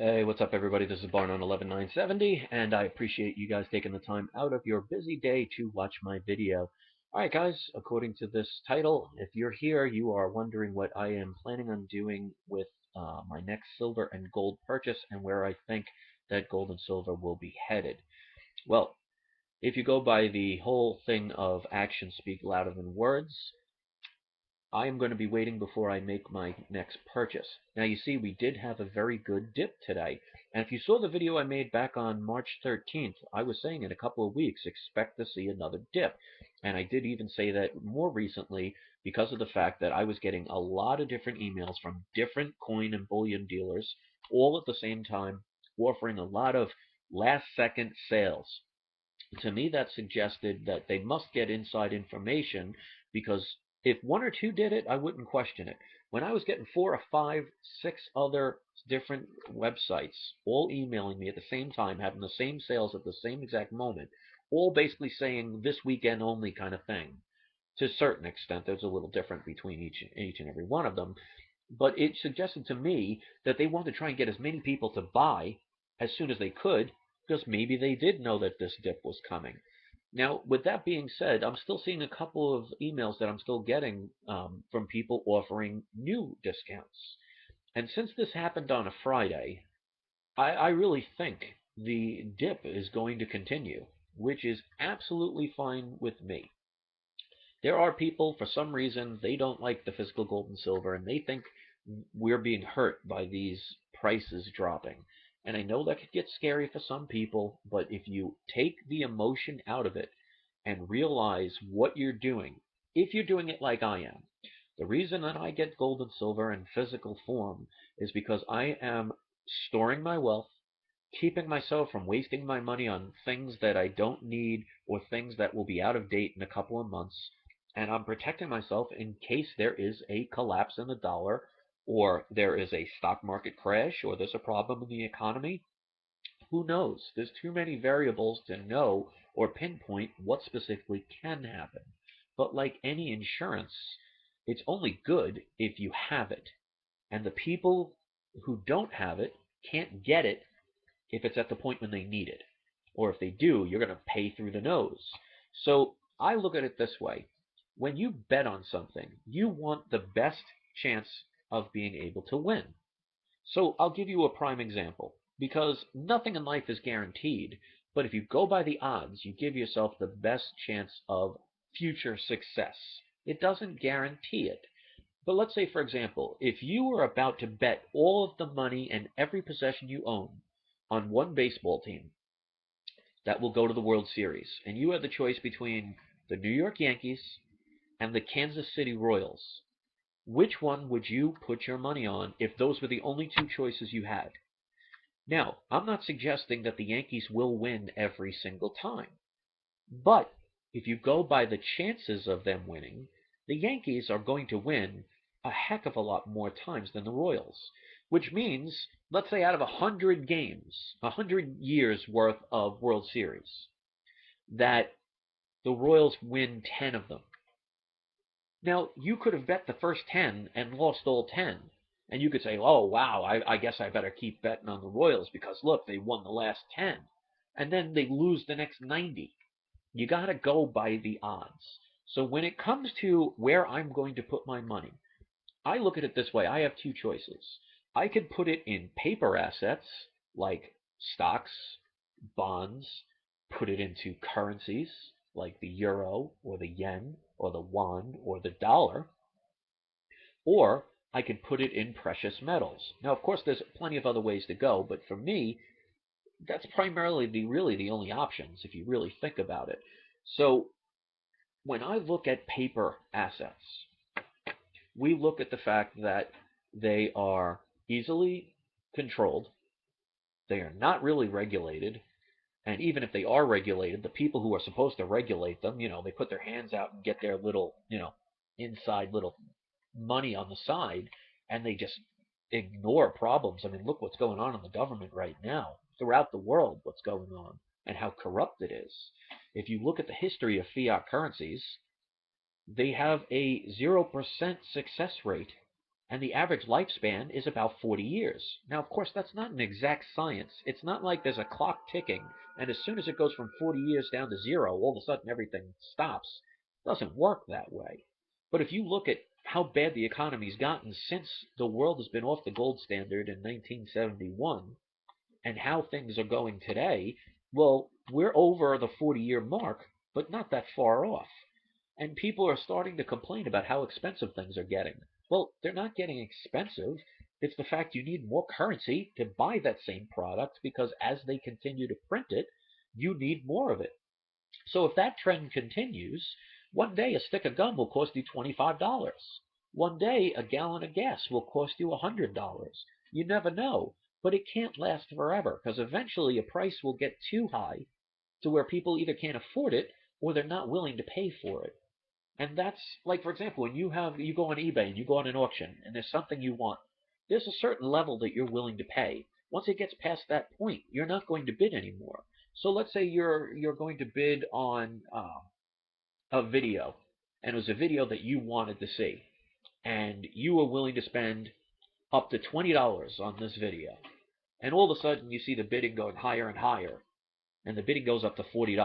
Hey, what's up, everybody? This is Barn on 11970, and I appreciate you guys taking the time out of your busy day to watch my video. All right, guys, according to this title, if you're here, you are wondering what I am planning on doing with my next silver and gold purchase and where I think that gold and silver will be headed. Well, if you go by the whole thing of actions speak louder than words, I am going to be waiting before I make my next purchase. Now, you see, we did have a very good dip today. And if you saw the video I made back on March 13th, I was saying in a couple of weeks, expect to see another dip. And I did even say that more recently because of the fact that I was getting a lot of different emails from different coin and bullion dealers all at the same time, offering a lot of last second sales. To me, that suggested that they must get inside information because if one or two did it, I wouldn't question it. When I was getting four or five, six other different websites all emailing me at the same time, having the same sales at the same exact moment, all basically saying this weekend only kind of thing. To a certain extent, there's a little different between each and every one of them, but it suggested to me that they wanted to try and get as many people to buy as soon as they could because maybe they did know that this dip was coming. Now, with that being said, I'm still seeing a couple of emails that I'm still getting from people offering new discounts. And since this happened on a Friday, I really think the dip is going to continue, which is absolutely fine with me. There are people, for some reason, they don't like the physical gold and silver, and they think we're being hurt by these prices dropping. And I know that could get scary for some people, but if you take the emotion out of it and realize what you're doing, if you're doing it like I am, the reason that I get gold and silver in physical form is because I am storing my wealth, keeping myself from wasting my money on things that I don't need or things that will be out of date in a couple of months. And I'm protecting myself in case there is a collapse in the dollar or there is a stock market crash or there's a problem in the economy. Who knows? There's too many variables to know or pinpoint what specifically can happen. But like any insurance, it's only good if you have it. And the people who don't have it can't get it if it's at the point when they need it. Or if they do, you're going to pay through the nose. So I look at it this way. When you bet on something, you want the best chance of being able to win. So I'll give you a prime example. Because nothing in life is guaranteed, but if you go by the odds, you give yourself the best chance of future success. It doesn't guarantee it. But let's say, for example, if you were about to bet all of the money and every possession you own on one baseball team that will go to the World Series, and you had the choice between the New York Yankees and the Kansas City Royals, which one would you put your money on if those were the only two choices you had? Now, I'm not suggesting that the Yankees will win every single time, but if you go by the chances of them winning, the Yankees are going to win a heck of a lot more times than the Royals. Which means, let's say out of 100 games, 100 years worth of World Series, that the Royals win 10 of them. Now, you could have bet the first 10 and lost all 10. And you could say, oh, wow, I guess I better keep betting on the Royals because, look, they won the last 10. And then they lose the next 90. You got to go by the odds. So when it comes to where I'm going to put my money, I look at it this way. I have two choices. I could put it in paper assets like stocks, bonds, put it into currencies like the euro or the yen or the yuan or the dollar, or I could put it in precious metals. Now, of course, there's plenty of other ways to go, but for me, that's primarily really the only options if you really think about it. So when I look at paper assets, we look at the fact that they are easily controlled, they are not really regulated, and even if they are regulated, the people who are supposed to regulate them, they put their hands out and get their little, inside little money on the side, and they just ignore problems. I mean, look what's going on in the government right now, throughout the world, what's going on, and how corrupt it is. If you look at the history of fiat currencies, they have a 0% success rate and the average lifespan is about 40 years. Now, of course, that's not an exact science. It's not like there's a clock ticking, and as soon as it goes from 40 years down to zero, all of a sudden everything stops. It doesn't work that way. But if you look at how bad the economy's gotten since the world has been off the gold standard in 1971, and how things are going today, well, we're over the 40-year mark, but not that far off. And people are starting to complain about how expensive things are getting. Well, they're not getting expensive. It's the fact you need more currency to buy that same product because as they continue to print it, you need more of it. So if that trend continues, one day a stick of gum will cost you $25. One day a gallon of gas will cost you $100. You never know, but it can't last forever because eventually a price will get too high to where people either can't afford it or they're not willing to pay for it. And that's like, for example, when you go on eBay and you go on an auction and there's something you want, there's a certain level that you're willing to pay. Once it gets past that point, you're not going to bid anymore. So let's say you're going to bid on a video, and it was a video that you wanted to see, and you were willing to spend up to $20 on this video, and all of a sudden you see the bidding going higher and higher, and the bidding goes up to $40.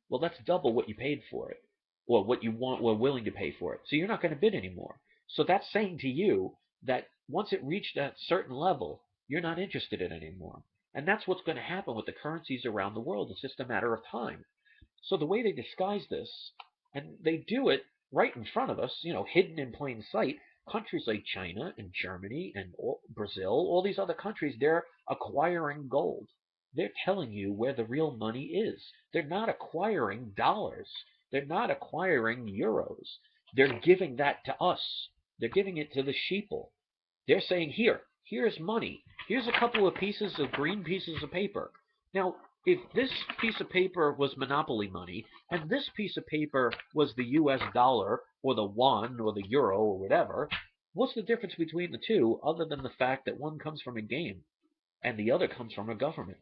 Well, that's double what you paid for it, or what you were willing to pay for it. So you're not going to bid anymore. So that's saying to you that once it reached that certain level, you're not interested in it anymore. And that's what's going to happen with the currencies around the world. It's just a matter of time. So the way they disguise this, and they do it right in front of us, hidden in plain sight, countries like China and Germany and Brazil, all these other countries, they're acquiring gold. They're telling you where the real money is. They're not acquiring dollars. They're not acquiring euros. They're giving that to us. They're giving it to the sheeple. They're saying, here's money. Here's a couple of green pieces of paper. Now, if this piece of paper was monopoly money, and this piece of paper was the US dollar, or the yuan, or the euro, or whatever, what's the difference between the two other than the fact that one comes from a game and the other comes from a government?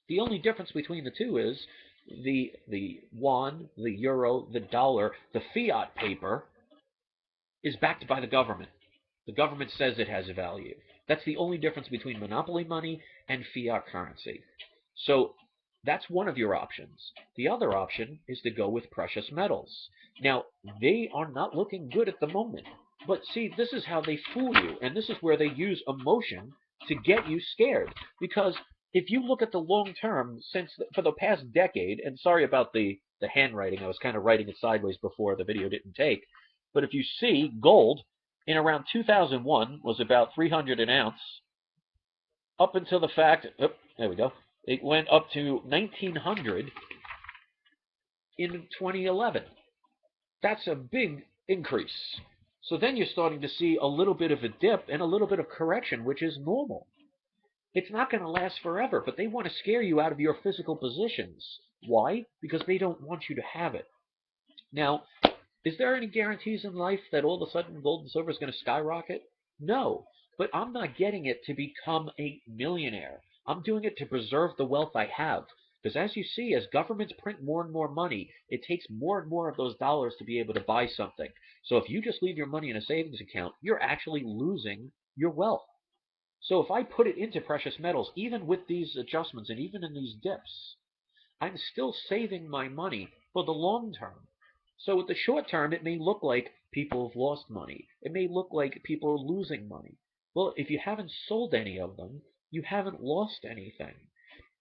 The only difference between the two is the yuan, the euro, the dollar, the fiat paper is backed by the government. The government says it has a value. That's the only difference between monopoly money and fiat currency. So that's one of your options. The other option is to go with precious metals. Now, they are not looking good at the moment. But see, this is how they fool you, and this is where they use emotion to get you scared. Because if you look at the long term, for the past decade, and sorry about the handwriting, I was kind of writing it sideways before the video didn't take, but if you see, gold in around 2001 was about 300 an ounce, up until the fact, there we go, it went up to 1900 in 2011. That's a big increase. So then you're starting to see a little bit of a dip and a little bit of correction, which is normal. It's not going to last forever, but they want to scare you out of your physical positions. Why? Because they don't want you to have it. Now, is there any guarantees in life that all of a sudden gold and silver is going to skyrocket? No, but I'm not getting it to become a millionaire. I'm doing it to preserve the wealth I have. Because as you see, as governments print more and more money, it takes more and more of those dollars to be able to buy something. So if you just leave your money in a savings account, you're actually losing your wealth. So if I put it into precious metals, even with these adjustments and even in these dips, I'm still saving my money for the long term. So with the short term, it may look like people have lost money. It may look like people are losing money. Well, if you haven't sold any of them, you haven't lost anything.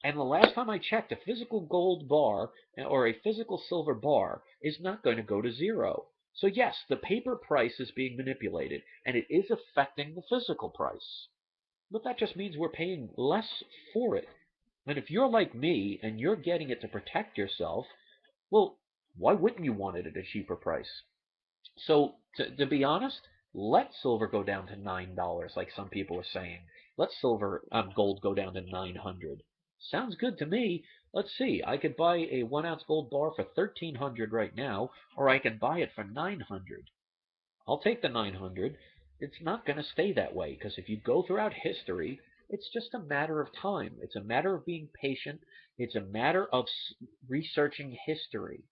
And the last time I checked, a physical gold bar or a physical silver bar is not going to go to zero. So yes, the paper price is being manipulated, and it is affecting the physical price. But that just means we're paying less for it. And if you're like me and you're getting it to protect yourself, well, why wouldn't you want it at a cheaper price? So, to be honest, let silver go down to $9, like some people are saying. Let gold go down to 900. Sounds good to me. Let's see. I could buy a 1 ounce gold bar for 1300 right now, or I can buy it for 900. I'll take the 900. It's not going to stay that way, because if you go throughout history, it's just a matter of time. It's a matter of being patient. It's a matter of researching history.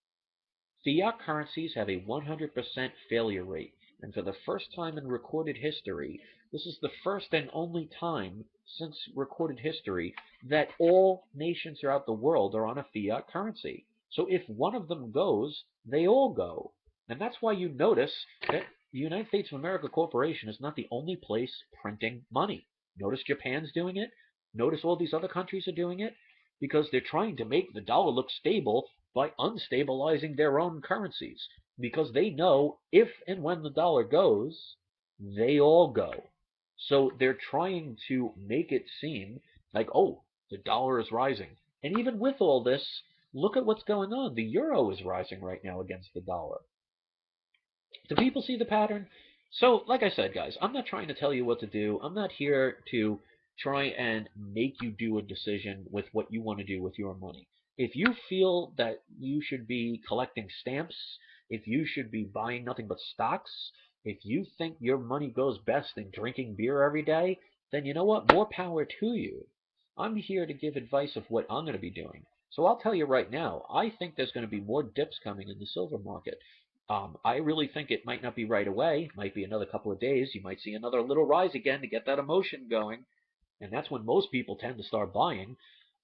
Fiat currencies have a 100% failure rate, And for the first time in recorded history, this is the first and only time since recorded history that all nations throughout the world are on a fiat currency. So if one of them goes, they all go. And that's why you notice that the United States of America Corporation is not the only place printing money. Notice Japan's doing it. Notice all these other countries are doing it because they're trying to make the dollar look stable by unstabilizing their own currencies because they know if and when the dollar goes, they all go. So they're trying to make it seem like, oh, the dollar is rising. And even with all this, look at what's going on. The euro is rising right now against the dollar. Do people see the pattern? So, like I said, guys, I'm not trying to tell you what to do. I'm not here to try and make you do a decision with what you want to do with your money. If you feel that you should be collecting stamps, if you should be buying nothing but stocks, if you think your money goes best in drinking beer every day, then you know what? More power to you. I'm here to give advice of what I'm going to be doing. So I'll tell you right now, I think there's going to be more dips coming in the silver market. I really think it might not be right away. Might be another couple of days. You might see another little rise again to get that emotion going. And that's when most people tend to start buying.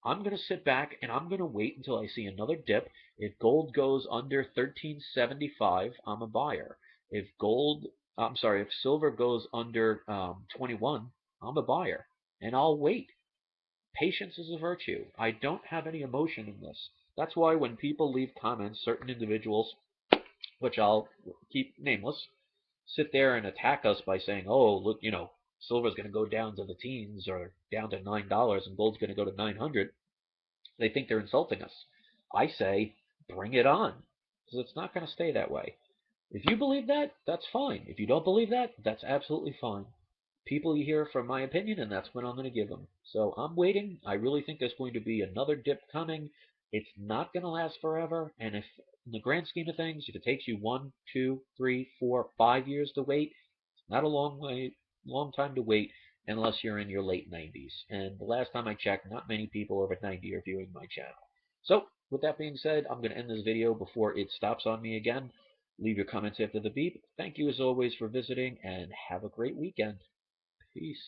I'm going to sit back and I'm going to wait until I see another dip. If gold goes under 1375, I'm a buyer. If silver goes under 21, I'm a buyer. And I'll wait. Patience is a virtue. I don't have any emotion in this. That's why when people leave comments, certain individuals, which I'll keep nameless, sit there and attack us by saying, "Oh, look, silver's going to go down to the teens or down to $9, and gold's going to go to 900." They think they're insulting us. I say, bring it on, because it's not going to stay that way. If you believe that, that's fine. If you don't believe that, that's absolutely fine. People you hear from my opinion, and that's what I'm going to give them. So I'm waiting. I really think there's going to be another dip coming. It's not going to last forever, and if in the grand scheme of things, if it takes you 1, 2, 3, 4, 5 years to wait, it's not a long time to wait unless you're in your late 90s. And the last time I checked, not many people over 90 are viewing my channel. So with that being said, I'm going to end this video before it stops on me again. Leave your comments after the beep. Thank you as always for visiting, and have a great weekend. Peace.